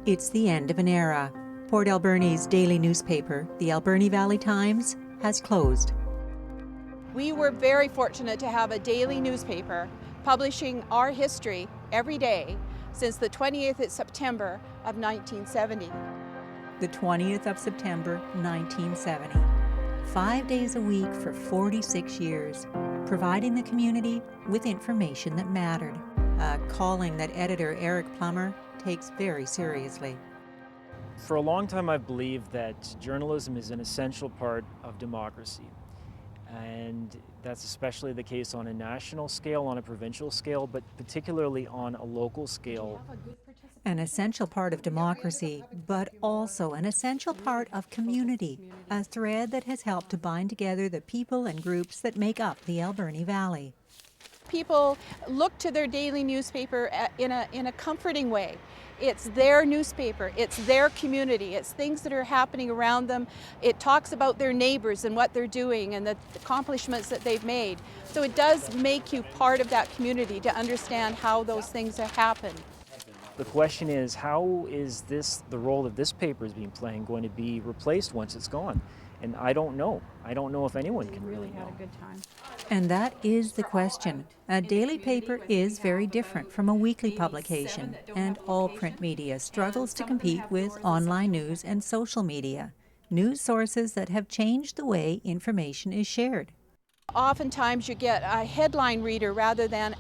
It's the end of an era. Port Alberni's daily newspaper, the Alberni Valley Times, has closed. We were very fortunate to have a daily newspaper publishing our history every day since the 20th of September of 1970. The 20th of September, 1970. 5 days a week for 46 years, providing the community with information that mattered. A calling that editor Eric Plummer takes very seriously. For a long time, I've believed that journalism is an essential part of democracy. And that's especially the case on a national scale, on a provincial scale, but particularly on a local scale. An essential part of democracy, but also an essential part of community, a thread that has helped to bind together the people and groups that make up the Alberni Valley. People look to their daily newspaper in a comforting way. It's their newspaper, it's their community, it's things that are happening around them. It talks about their neighbors and what they're doing and the accomplishments that they've made. So it does make you part of that community to understand how those things have happened. The question is, how is the role that this paper is being playing going to be replaced once it's gone? And I don't know. I don't know if anyone can really know. Had a good time. And that is the question. A daily paper is very different from a weekly publication, and all print media struggles to compete with online news and social media, news sources that have changed the way information is shared. Oftentimes you get a headline reader rather than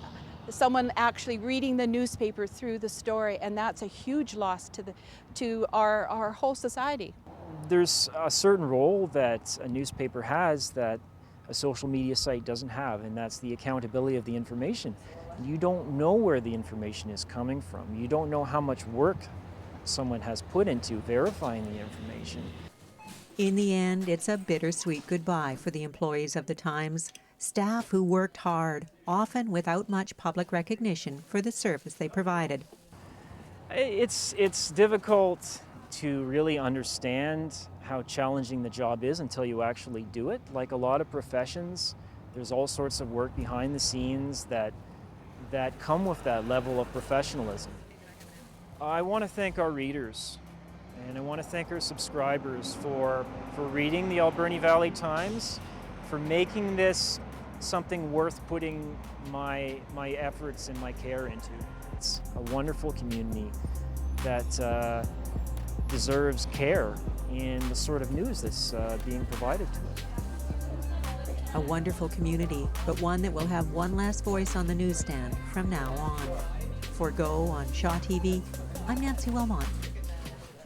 someone actually reading the newspaper through the story, and that's a huge loss to our whole society. There's a certain role that a newspaper has that a social media site doesn't have, and that's the accountability of the information. You don't know where the information is coming from. You don't know how much work someone has put into verifying the information. In the end, it's a bittersweet goodbye for the employees of the Times, staff who worked hard, often without much public recognition for the service they provided. It's difficult to really understand how challenging the job is until you actually do it. Like a lot of professions, there's all sorts of work behind the scenes that come with that level of professionalism. I want to thank our readers, and I want to thank our subscribers for reading the Alberni Valley Times, for making this something worth putting my efforts and my care into. It's a wonderful community that deserves care in the sort of news that's being provided to it. A wonderful community, but one that will have one last voice on the newsstand from now on. For Go on Shaw TV, I'm Nancy Wilmot.